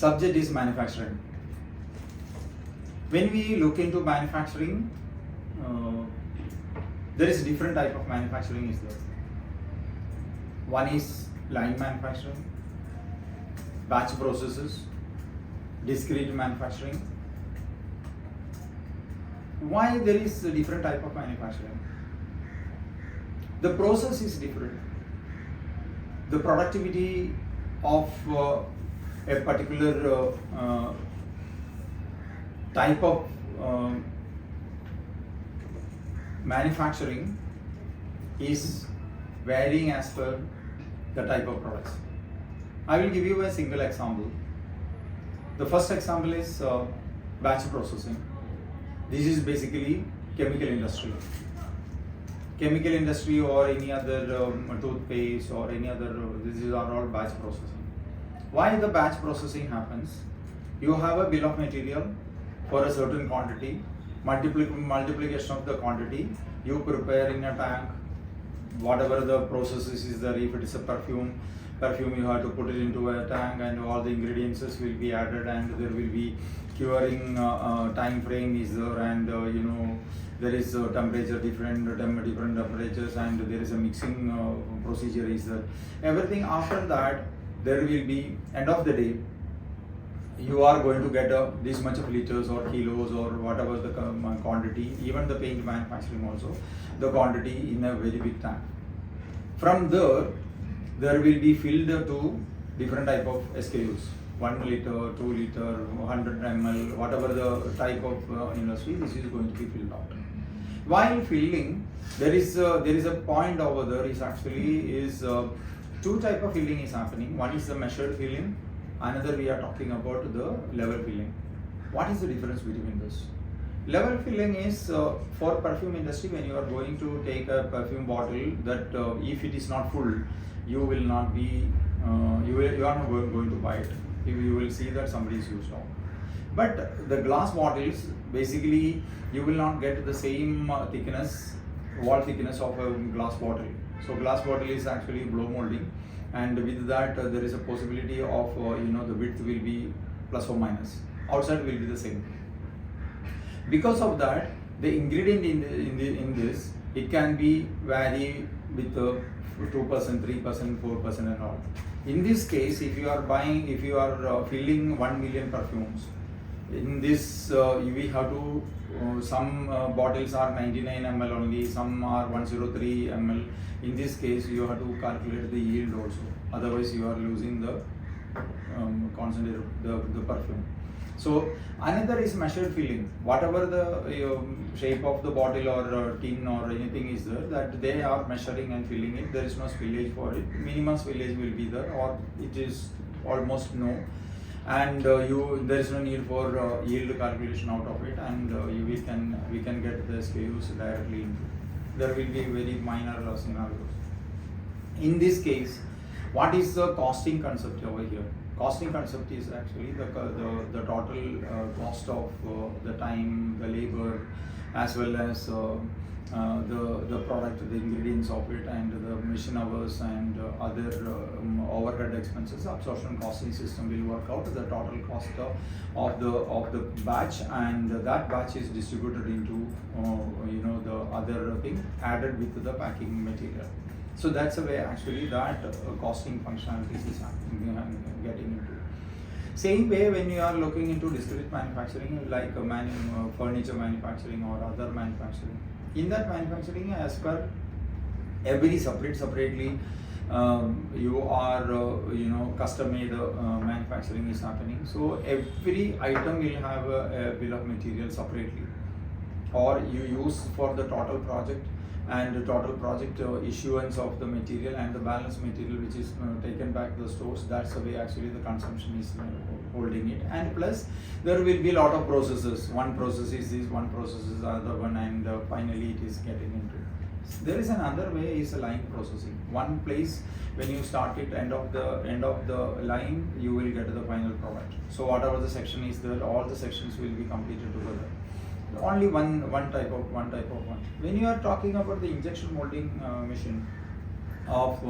subject is manufacturing. When we look into manufacturing, there is different type of manufacturing is there. One is line manufacturing, batch processes, discrete manufacturing. Why there is a different type of manufacturing? The process is different. The productivity of a particular type of manufacturing is varying as per the type of products. I will give you a single example. The first example is batch processing. This is basically chemical industry. Chemical industry or any other toothpaste or any other, these are all batch processing. Why the batch processing happens? You have a bill of material for a certain quantity, multiplication of the quantity, you prepare in a tank, whatever the process is there. If it is a perfume you have to put it into a tank and all the ingredients will be added and there will be curing time frame is there, and there is temperature different temperatures, and there is a mixing procedure is there. Everything after that, there will be end of the day you are going to get this much of liters or kilos or whatever the quantity. Even the paint manufacturing also, the quantity in a very big tank. From there will be filled to different type of SKUs, 1 liter, 2 liter, 100 ml, whatever the type of industry, this is going to be filled out. While filling, there is a point over there is actually two type of filling is happening. One is the measured filling, another we are talking about the level filling. What is the difference between this? Level filling is for perfume industry. When you are going to take a perfume bottle, that if it is not full, you will not be you are not going to buy it. You will see that somebody is used up. But the glass bottles, basically you will not get the same thickness, wall thickness of a glass bottle. So glass bottle is actually blow molding, and with that there is a possibility of the width will be plus or minus. Outside will be the same. Because of that, the ingredient in this, it can be vary with 2%, 3%, 4% and all. In this case, if you are filling 1 million perfumes, in this we have to some bottles are 99 ml only, some are 103 ml. In this case, you have to calculate the yield also. Otherwise, you are losing the concentrate the perfume. So another is measured filling. Whatever the shape of the bottle or tin or anything is there, that they are measuring and filling it. There is no spillage for it. Minimum spillage will be there, or it is almost no. And there is no need for yield calculation out of it, and we can get the SKUs directly into. There will be very minor scenarios. In this case, what is the costing concept over here? Costing concept is actually the total cost of the time, the labor, as well as the product, the ingredients of it, and the machine hours and other overhead expenses. Absorption costing system will work out the total cost of the batch, and that batch is distributed into the other thing added with the packing material. So that's the way actually that costing functionalities is getting into. Same way when you are looking into discrete manufacturing, like furniture manufacturing or other manufacturing. In that manufacturing, as per every separately, you are custom made manufacturing is happening. So every item will have a bill of material separately, or you use for the total project, and the total project issuance of the material and the balance material which is taken back to the stores. That's the way actually the consumption is holding it. And plus there will be a lot of processes. One process is this, one process is the other one, and finally it is getting into. There is another way is line processing. One place when you start it, end of the line, you will get the final product. So whatever the section is there, all the sections will be completed together. Only one type of one. When you are talking about the injection molding machine of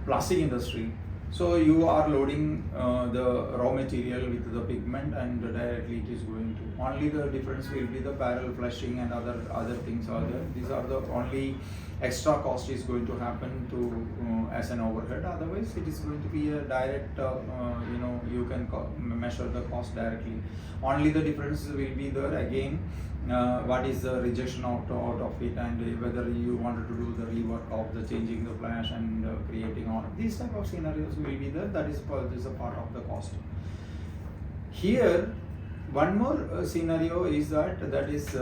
plastic industry, So you are loading the raw material with the pigment, and directly it is going to. Only the difference will be the barrel flushing and other things are there. These are the only extra cost is going to happen to as an overhead. Otherwise, it is going to be a direct. You can measure the cost directly. Only the difference will be there again. What is the rejection out of it, and whether you wanted to do the rework of the changing the flash and creating all these type of scenarios will be there. That is a part of the cost. Here, one more scenario is that is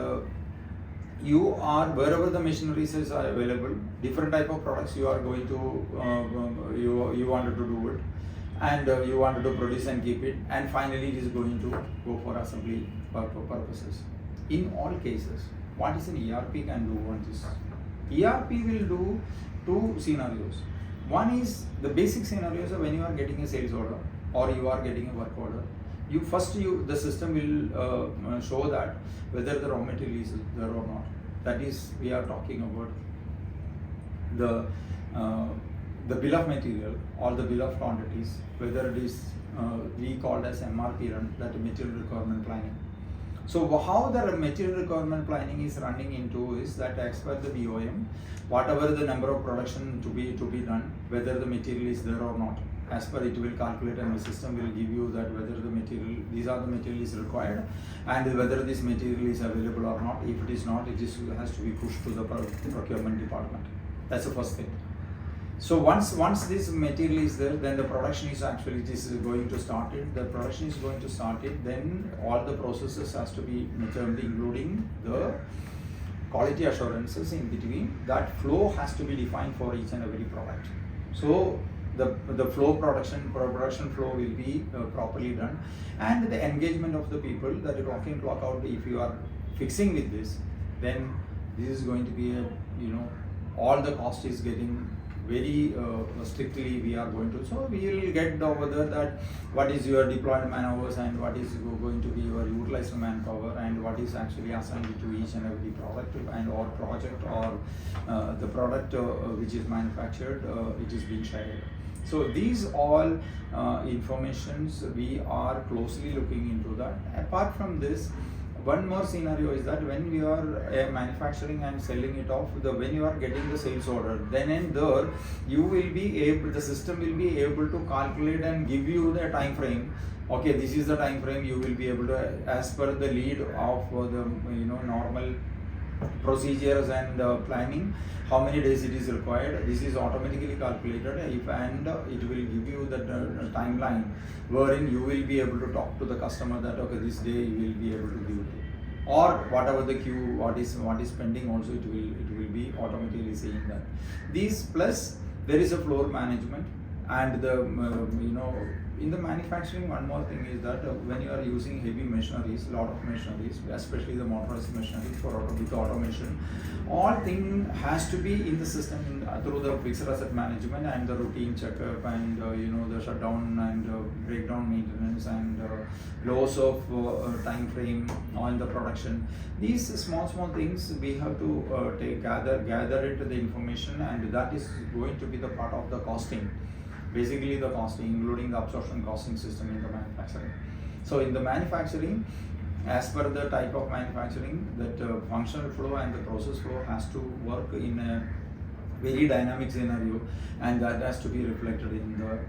you are wherever the machineries are available, different type of products you are going to you wanted to do it, and you wanted to produce and keep it, and finally it is going to go for assembly purposes. In all cases, what is an ERP can do on this? ERP will do two scenarios. One is the basic scenarios of when you are getting a sales order or you are getting a work order. The system will show that whether the raw material is there or not. That is, we are talking about the bill of material or the bill of quantities, whether it is we called as MRP run, that material requirement planning. So how the material requirement planning is running into is that as per the BOM, whatever the number of production to be done, whether the material is there or not, as per it will calculate, and the system will give you that whether the material, these are the material is required, and whether this material is available or not. If it is not, it has to be pushed to the procurement department. That's the first thing. So once this material is there, then the production is actually going to start it. The production is going to start it. Then all the processes has to be determined, including the quality assurances in between. That flow has to be defined for each and every product. So the flow production flow will be properly done, and the engagement of the people, that clock in clock out. If you are fixing with this, then this is going to be all the cost is getting very strictly we are going to. So we will get over there that what is your deployed man hours and what is going to be your utilized manpower and what is actually assigned to each and every product and or project or the product which is manufactured, it is being shared. So these all informations we are closely looking into that. Apart from this, one more scenario is that when we are manufacturing and selling it off, when you are getting the sales order, then and there you will be able, the system will be able to calculate and give you the time frame. Okay, this is the time frame you will be able to, as per the lead of the normal procedures and planning, how many days it is required. This is automatically calculated, and it will give you the timeline wherein you will be able to talk to the customer that okay, this day you will be able to give it, or whatever the queue, what is pending, also it will be automatically saying that. These plus there is a floor management, and the in the manufacturing, one more thing is that when you are using heavy machineries, lot of machineries, especially the motorized machineries with automation, all thing has to be in the system through the fixed asset management and the routine checkup and the shutdown and breakdown maintenance and loss of time frame on the production. These small things we have to gather it the information, and that is going to be the part of the costing. Basically the costing, including the absorption costing system in the manufacturing. So in the manufacturing, as per the type of manufacturing, that functional flow and the process flow has to work in a very dynamic scenario, and that has to be reflected in the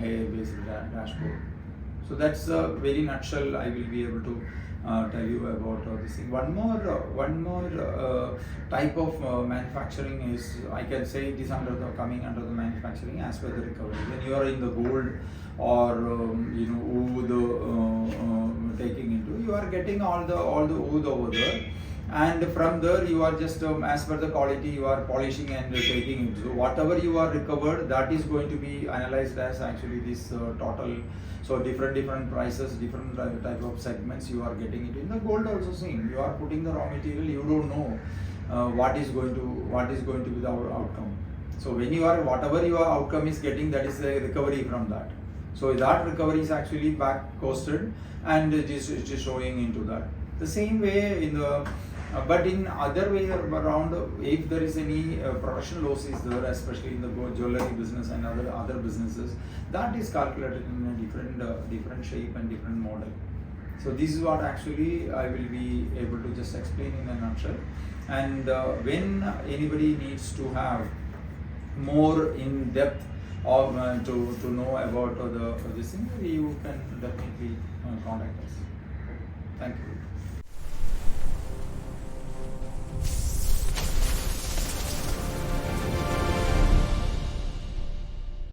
AI-based dashboard. So that's a very nutshell I will be able to tell you about this thing. One more type of manufacturing is, I can say it is coming under the manufacturing as per the recovery. When you are in the gold or wood taking into, you are getting all the wood over there, and from there you are just as per the quality you are polishing and taking it. So whatever you are recovered, that is going to be analyzed as actually this total. So different prices, different type of segments you are getting it. In the gold also same, you are putting the raw material, you don't know what is going to be the outcome. So when you are, whatever your outcome is getting, that is the recovery from that. So that recovery is actually back costed, and it is showing into that. The same way in the But in other way around, if there is any production loss is there, especially in the jewelry business and other businesses, that is calculated in a different shape and different model. So this is what actually I will be able to just explain in a nutshell. And when anybody needs to have more in depth or to know about this thing, you can definitely contact us. Thank you.